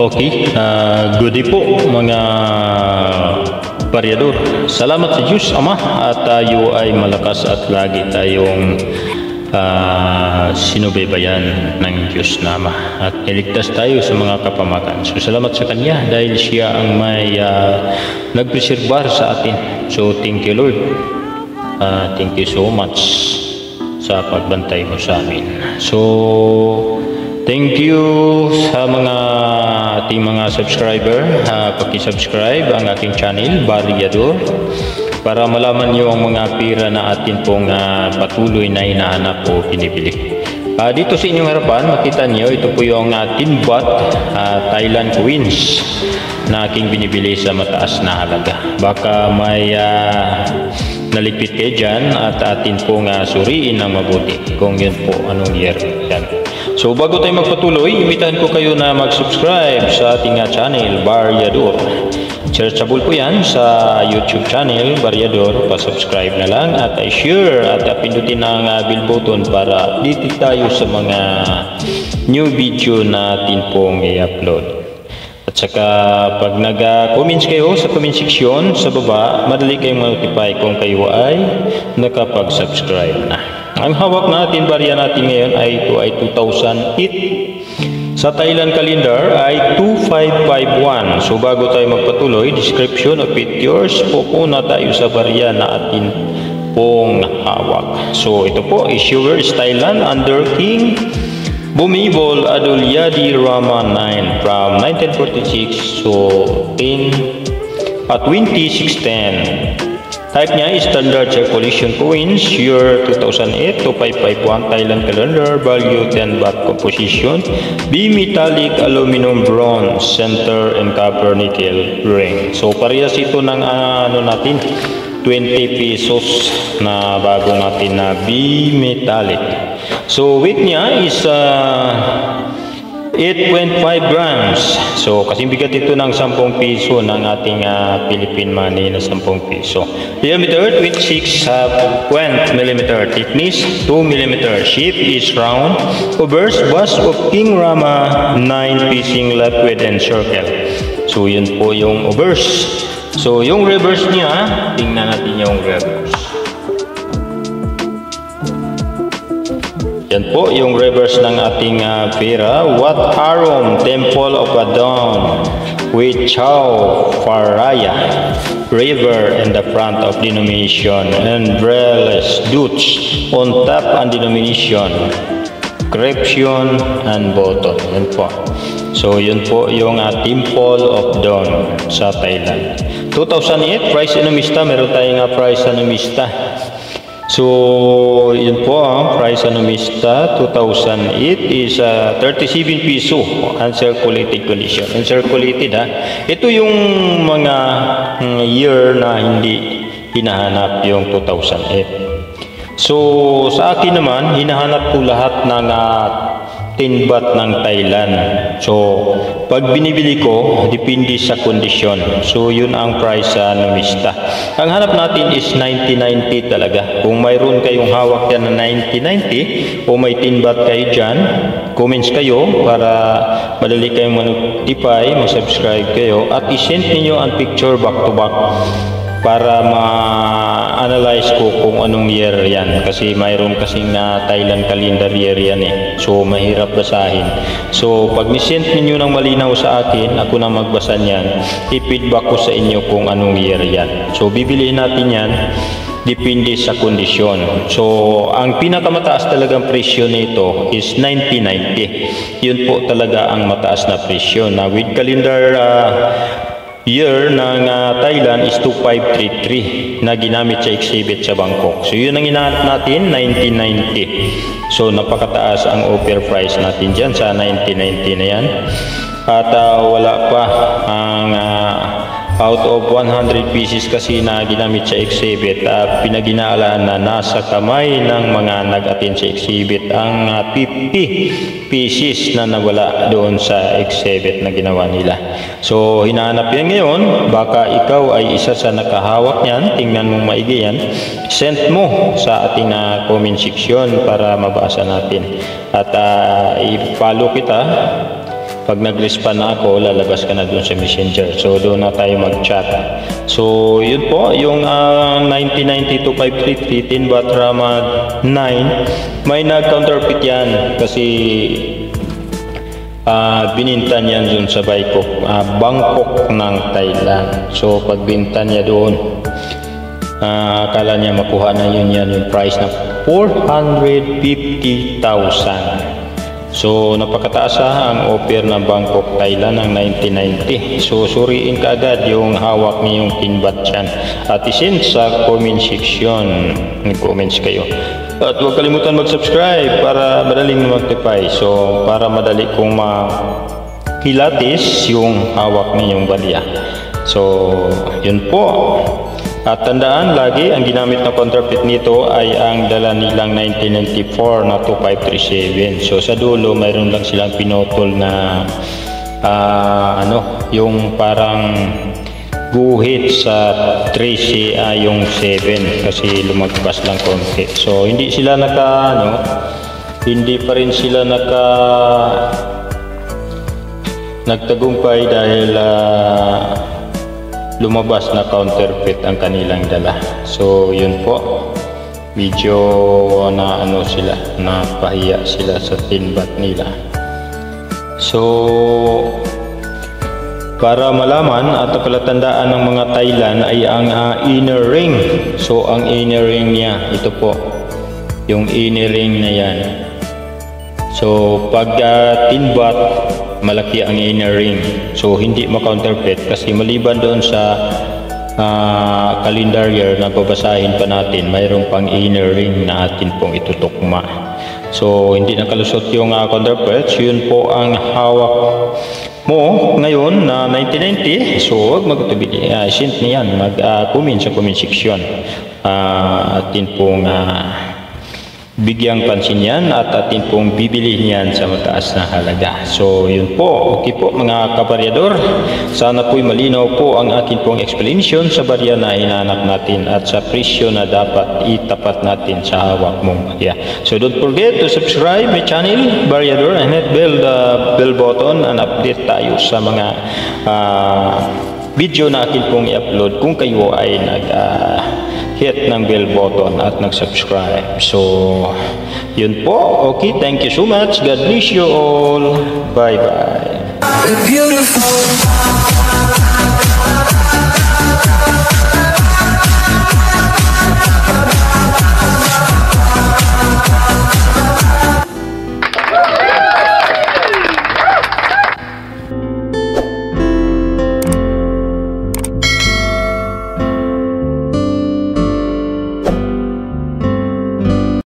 Okay, good day po mga baryador. Salamat sa Diyos Ama at tayo ay malakas at lagi tayong sinubaybayan ng Diyos na Ama at iligtas tayo sa mga kapamakan. So salamat sa Kanya dahil Siya ang may nagpreserbar sa atin. So thank you Lord. Thank you so much sa pagbantay mo sa amin. So thank you sa mga ating mga subscriber. Paki-subscribe ang aking channel, Baryador, para malaman nyo ang mga pira na atin pong patuloy na hinahanap o pinibili. Dito sa inyong harapan, makita nyo, ito po yung tin baht Thailand coins na aking binibili sa mataas na halaga. Baka may naligpit kayo dyan at atin pong suriin ng mabuti kung yun po anong year yan. So bago tayo magpatuloy, imitahan ko kayo na mag-subscribe sa ating channel, Baryador. Searchable po yan sa YouTube channel, Baryador. Pa-subscribe na lang at i-share at pindutin ang bell button para updated tayo sa mga new video natin pong i-upload. At saka pag nag-comments kayo sa comment section sa baba, madali kayong ma-notify kung kayo ay nakapag-subscribe na. Ang hawak natin, barya natin ngayon ay ito ay 2008. Sa Thailand calendar ay 2551. So bago tayo magpatuloy, description of pictures, pupuna tayo sa barya na atin pong hawak. So ito po, issuer is Thailand under King Bhumibol Adulyadej Rama IX from 1946 to 2610. Type niya is standard circulation coins, year 2008 to 551 Thailand calendar, value 10 baht, composition B metallic aluminum bronze, center and copper nickel ring. So parehas ito ng natin 20 pesos na bago natin na B metallic. So weight niya is 8.5 grams. So kasing bigat ito ng 10 piso ng ating Philippine money na 10 piso. Diameter 26.0 mm, thickness 2 mm, shape is round, obverse bust of King Rama 9 facing left with and circle. So yun po yung obverse. So yung reverse niya, tingnan natin yung reverse. Yan po yung reverse ng ating pera. Wat Harom Temple of Adon with Chao Phraya River in the front of denomination and Breles Dutch on top and denomination Creption and Bottom. Yan po. So yun po yung Temple of Don sa Thailand. 2008 price enomista, meron tayong price enomista. So yun po price enomista 2008 is 37 piso uncirculated condition. Uncirculated ito yung mga year na hindi hinahanap yung 2008. So sa akin naman hinahanap ko lahat ng 10 baht ng Thailand. So pag binibili ko depende sa kondisyon. So yun ang price enomista. Ang hanap natin is 90-90 talaga. Kung mayroon kayong hawak yan na 90-90 o may 10 baht kayo dyan, comments kayo para madali kayong ma-notify, mag-subscribe kayo at i-send ninyo ang picture back to back para ma-analyze ko kung anong year yan kasi mayroon kasing Thailand calendar year yan so mahirap basahin. So pag ni-send ninyo ng malinaw sa akin, ako na magbasa niyan, i-feedback ko sa inyo kung anong year yan. So bibilihin natin yan depende sa kondisyon. So ang pinakamataas talagang presyo nito is 90-90. Yun po talaga ang mataas na presyo na with calendar year ng Thailand is 2533 na ginamit sa exhibit sa Bangkok. So yun ang hinahanap natin, 1990. So napakataas ang offer price natin dyan sa 1990 na yan. At wala pa ang out of 100 pieces kasi na ginamit sa exhibit, pinaginaalaan na nasa kamay ng mga nag-attend sa exhibit ang 50 pieces na nawala doon sa exhibit na ginawa nila. So hinahanap yan ngayon, baka ikaw ay isa sa nakahawak niyan, tingnan mong maigi yan, send mo sa ating comment section para mabasa natin. At i-follow kita. Pag nag-respond na ako, lalabas ka na doon sa messenger. So doon na tayo mag-chat. So yun po, yung 1990 to 533 Tin Baht Rama 9, may nag-counterfeit yan kasi bininta niyan doon sa Bangkok ng Thailand. So pag binta niya doon, akala niya makuha na yun yan yung price na 450,000. So napakataas ang offer ng Bangkok, Thailand ng 1990. So suriin ka agad yung hawak niyong Tin Baht dyan. At isend sa comment section, comments kayo. At huwag kalimutan mag-subscribe para madaling mag-notify. So para madali kong makilatis yung hawak niyong balya. So yun po. At tandaan lagi, ang ginamit na counterfeit nito ay ang dala nilang 1994 na 2537. So sa dulo, mayroon lang silang pinotol na yung parang guhit sa 13 yung 7 kasi lumagpas lang konti. So hindi sila hindi pa rin sila nagtagumpay dahil lumabas na counterfeit ang kanilang dala. So yun po, medyo sila, napahiya sila sa Tin Baht nila. So para malaman at palatandaan ng mga Thailand ay ang inner ring. So ang inner ring niya, ito po yung inner ring na yan. So pag Tin Baht, malaki ang inner ring. So hindi ma-counterfeit kasi maliban doon sa calendar year na babasahin pa natin, mayroong pang inner ring na atin pong itutukma. So hindi nakalusot yung counterfeit. Yun po ang hawak mo ngayon na 1990. So huwag magtubili, send niyan, mag-comment sa comment section. Atin pong bigyang pansin yan at atin pong bibilihin yan sa mataas na halaga. So yun po, okay po mga kabaryador, sana po'y malinaw po ang akin pong explanation sa barya na hinanap natin at sa presyo na dapat itapat natin sa hawak mong barya. So don't forget to subscribe my channel Baryador and hit bell button and update tayo sa mga video na akin pong i-upload kung kayo ay hit ng bell button at nag-subscribe. So yun po, okay, thank you so much, God bless you all, bye bye.